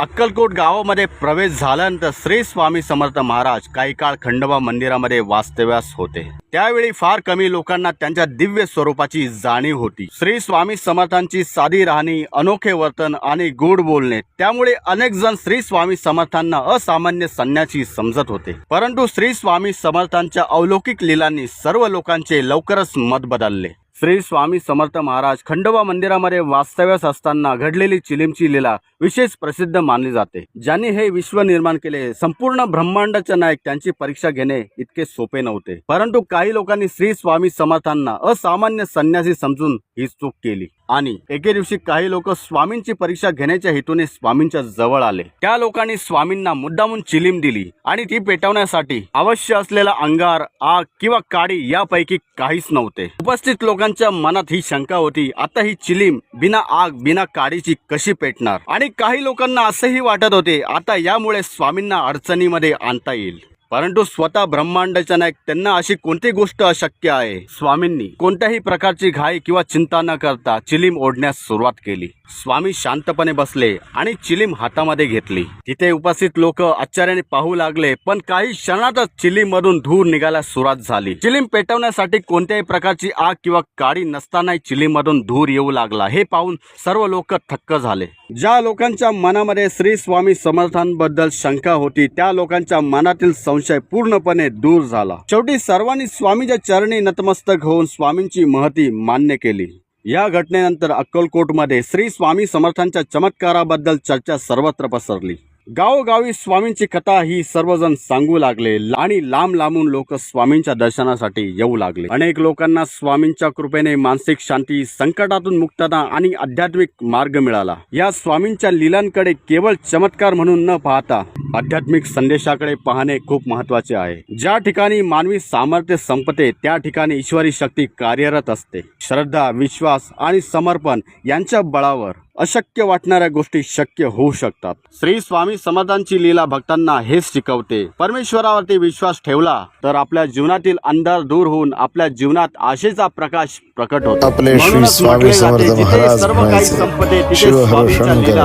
अक्कलकोट गावामध्ये प्रवेश झाल्यानंतर श्री स्वामी समर्थ महाराज काही काळ खंडोबा मंदिरामध्ये वास्तव्यास होते। त्यावेळी फार कमी लोकांना त्यांच्या दिव्य स्वरूपाची जाणीव होती। श्री स्वामी समर्थांची साधी राहणी, अनोखे वर्तन आणि गोड बोलणे, त्यामुळे अनेक जण श्री स्वामी समर्थांना असामान्य संन्यासी समजत होते। परंतु श्री स्वामी समर्थांच्या अलौकिक लीलांनी सर्व लोकांचे लवकरच मत बदलले। श्री स्वामी समर्थ महाराज खंडोबा मंदिरामध्ये वास्तव्यास असताना घडलेली चिलीमची लीला विशेष प्रसिद्ध मानली जाते। ज्यांनी हे विश्व निर्माण केले, संपूर्ण ब्रह्मांडाचे नायक, त्यांची परीक्षा घेणे इतके सोपे नव्हते। परंतु काही लोकांनी श्री स्वामी समर्थांना असामान्य संन्यासी समजून ही चूक केली आणि एके दिवशी काही लोक स्वामींची परीक्षा घेण्याच्या हेतूने स्वामींच्या जवळ आले। त्या लोकांनी स्वामींना मुद्दामून चिलीम दिली आणि ती पेटवण्यासाठी आवश्यक असलेला अंगार, आग किंवा काडी यापैकी काहीच नव्हते। उपस्थित लोकांच्या मनात ही शंका होती, आता ही चिलीम बिना आग बिना काडीची कशी पेटणार? आणि काही लोकांना असेही वाटत होते, आता यामुळे स्वामींना अडचणीमध्ये आणता येईल। परंतु स्वतः ब्रह्मांडाचा नायक, त्यांना अशी कोणती गोष्ट अशक्य आहे? स्वामींनी कोणत्याही प्रकारची घाई किंवा चिंता न करता चिलीम ओढण्यास सुरुवात केली। स्वामी शांतपणे बसले आणि चिलीम हातामध्ये घेतली। तिथे उपस्थित लोक आश्चर्याने पाहू लागले, पण काही क्षणातच चिलीम मधून धूर निघायला सुरुवात झाली। चिलीम पेटवण्यासाठी कोणत्याही प्रकारची आग किंवा काडी नसतानाही चिलीम मधून धूर येऊ लागला। हे पाहून सर्व लोक थक्क झाले। ज्या लोकांच्या मनामध्ये श्री स्वामी समर्थांबद्दल शंका होती, त्या लोकांच्या मनातील संशय पूर्णपणे दूर झाला। शेवटी सर्वांनी स्वामीच्या चरणी नतमस्तक होऊन स्वामींची महती मान्य केली। या घटनेनंतर अक्कलकोटमध्ये श्री स्वामी समर्थांच्या चमत्काराबद्दल चर्चा सर्वत्र पसरली। गावोगावी स्वामींची कथा ही सर्वजण सांगू लागले आणि लांब लांबून लोक स्वामींच्या दर्शनासाठी येऊ लागले। अनेक लोकांना स्वामींच्या कृपेने मानसिक शांती, संकटातून मुक्तता आणि आध्यात्मिक मार्ग मिळाला। या स्वामींच्या लीलांकडे केवळ चमत्कार म्हणून न पाहता आध्यात्मिक संदेशाकडे पाहणे खूप महत्त्वाचे आहे। ज्या ठिकाणी मानवी सामर्थ्य संपते, त्या ठिकाणी ईश्वरी शक्ती कार्यरत असते। श्रद्धा, विश्वास आणि समर्पण यांच्या बळावर अशक्य वाटणाऱ्या गोष्टी शक्य होऊ शकतात। श्री स्वामी समर्थांची लीला भक्तांना हेच शिकवते, परमेश्वरावरती विश्वास ठेवला तर आपल्या जीवनातील अंधार दूर होऊन आपल्या जीवनात आशेचा प्रकाश प्रकट होतो। आपले श्री स्वामी समर्थ महाराज म्हणायचे, शिव हर शंकर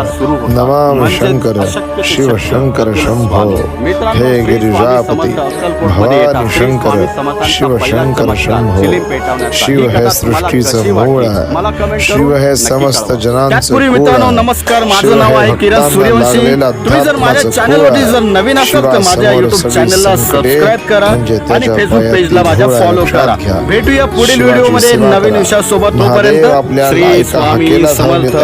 नमामि शंकर, शिव शंकर शंभो, हे गिरिजापती भवानी शंकर, शिव शंकर शंभो। शिव हे सृष्टीचं मूळ आहे, शिव हे समस्त जनांचं कुळ मित्रांनो आहे। नमस्कार, माझं नाव आहे किरण सूर्यवंशी। तुम्ही जर माझ्या चॅनलवरती जर नवीन असाल तर माझ्या YouTube चॅनलला सबस्क्राइब करा आणि फेसबुक पेजला माझ्या फॉलो करा। भेटूया पुढील व्हिडिओ मध्ये नवीन विषयासोबत। तोपर्यंत श्री स्वामी समर्थ।